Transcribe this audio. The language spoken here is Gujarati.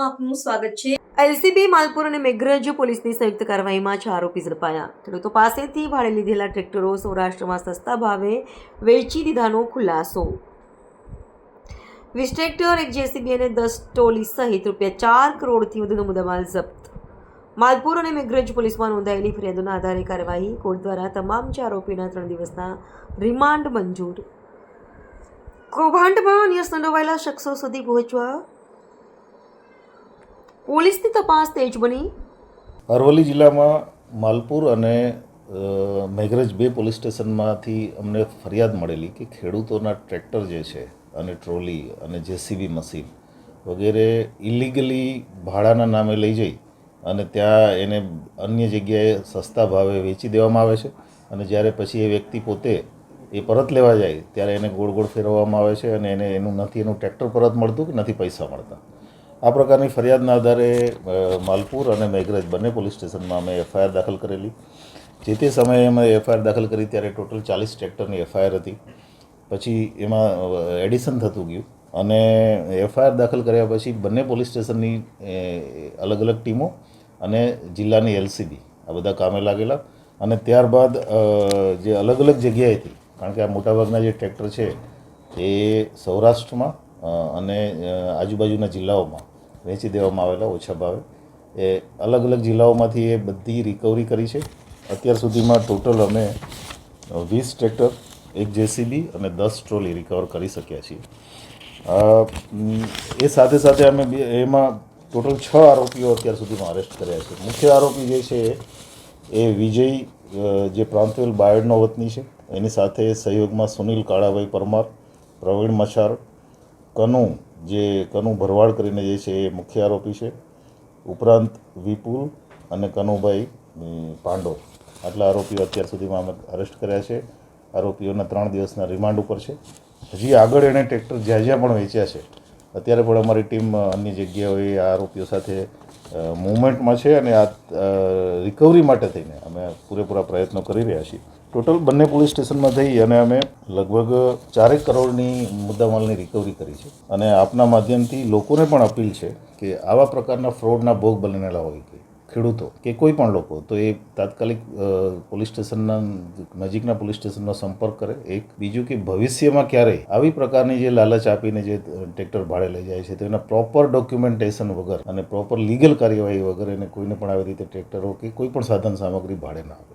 ન્યૂઝમાં આપનું સ્વાગત છે। એલસીબી માલપુર અને મેઘરજ પોલીસની સંયુક્ત કાર્યવાહીમાં 4 આરોપી ઝડપાયા। ખેડૂતો પાસેથી ભાડે લીધેલા ટ્રેક્ટરો સૌરાષ્ટ્રમાં સસ્તા ભાવે વેચી દીધાનો ખુલાસો। 20 ટ્રેક્ટર, એક જેસીબી અને 10 ટ્રોલી સહિત ₹4 કરોડથી વધુનો મુદ્દામાલ જપ્ત। માલપુર અને મેઘરજ પોલીસમાં નોંધાયેલી ફરિયાદોના આધારે કાર્યવાહી। કોર્ટ દ્વારા તમામ 4 આરોપીના 3 દિવસના રિમાન્ડ મંજૂર। કૌભાંડમાં અન્ય સંડોવાયેલા શખ્સો સુધી પહોંચવા પોલીસની તપાસ તેજ બની। અરવલ્લી જિલ્લામાં માલપુર અને મેઘરજ બે પોલીસ સ્ટેશનમાંથી અમને ફરિયાદ મળેલી કે ખેડૂતોના ટ્રેક્ટર જે છે અને ટ્રોલી અને જેસીબી મશીન વગેરે ઇલીગલી ભાડાના નામે લઈ જઈ અને ત્યાં એને અન્ય જગ્યાએ સસ્તા ભાવે વેચી દેવામાં આવે છે અને જ્યારે પછી એ વ્યક્તિ પોતે એ પરત લેવા જાય ત્યારે એને ગોળ ગોળ ફેરવવામાં આવે છે અને એનું ટ્રેક્ટર પરત મળતું કે નથી પૈસા મળતા। આ પ્રકારની ફરિયાદના આધારે માલપુર અને મેઘરજ બંને પોલીસ સ્ટેશનમાં અમે એફઆઈઆર દાખલ કરેલી। જે તે સમયે અમે એફઆઈઆર દાખલ કરી ત્યારે ટોટલ 40 ટ્રેક્ટરની એફઆઈઆર હતી। પછી એમાં એડિશન થતું ગયું અને એફઆઈઆર દાખલ કર્યા પછી બંને પોલીસ સ્ટેશનની અલગ અલગ ટીમો અને જિલ્લાની એલસીબી આ બધા કામે લાગેલા અને ત્યારબાદ જે અલગ અલગ જગ્યાએથી, કારણ કે આ મોટાભાગના જે ટ્રેક્ટર છે એ સૌરાષ્ટ્રમાં અને આજુબાજુના જિલ્લાઓમાં વેચી દેવામાં આવેલા ઓછા ભાવે, એ અલગ અલગ જિલ્લાઓમાંથી એ બધી રિકવરી કરી છે। અત્યાર સુધીમાં ટોટલ અમે 20 ટ્રેક્ટર, એક જેસીબી અને 10 ટ્રોલી રિકવર કરી શક્યા છીએ। એ સાથે સાથે અમે એમાં ટોટલ 6 આરોપીઓ અત્યાર સુધીમાં અરેસ્ટ કર્યા છે। મુખ્ય આરોપી જે છે એ વિજય, જે પ્રાંતવેલ બાયડનો વતની છે, એની સાથે સહયોગમાં સુનિલ કાળાભાઈ પરમાર, પ્રવીણ મછાર, કનુ ભરવાડ કરીને જે છે એ મુખ્ય આરોપી છે, ઉપરાંત વિપુલ અને કનુભાઈ પાંડો, આટલા આરોપીઓ અત્યાર સુધીમાં અમે અરેસ્ટ કર્યા છે। આરોપીઓના 3 દિવસના રિમાન્ડ ઉપર છે। હજી આગળ એણે ટ્રેક્ટર જ્યાં જ્યાં પણ વેચ્યા છે અત્યારે પણ અમારી ટીમ અન્ય જગ્યાઓએ આ આરોપીઓ સાથે મૂવમેન્ટમાં છે અને આ રિકવરી માટે થઈને અમે પૂરેપૂરા પ્રયત્નો કરી રહ્યા છીએ। ટોટલ બંને પોલીસ સ્ટેશનમાં થઈ અને અમે લગભગ 4 કરોડની મુદ્દામાલની રિકવરી કરી છે અને આપના માધ્યમથી લોકોને પણ અપીલ છે કે આવા પ્રકારના ફ્રોડના ભોગ બનેલા હોય ખેડૂતો કે કોઈ પણ લોકો, તો એ તાત્કાલિક પોલીસ સ્ટેશનના નજીકના પોલીસ સ્ટેશનનો સંપર્ક કરે। એક બીજું કે ભવિષ્યમાં ક્યારેય આવી પ્રકારની જે લાલચ આપીને જે ટ્રેક્ટર ભાડે લઈ જાય છે તો એના પ્રોપર ડોક્યુમેન્ટેશન વગર અને પ્રોપર લીગલ કાર્યવાહી વગર એને કોઈને પણ આવી રીતે ટ્રેક્ટરો કે કોઈ પણ સાધન સામગ્રી ભાડે ના આપે।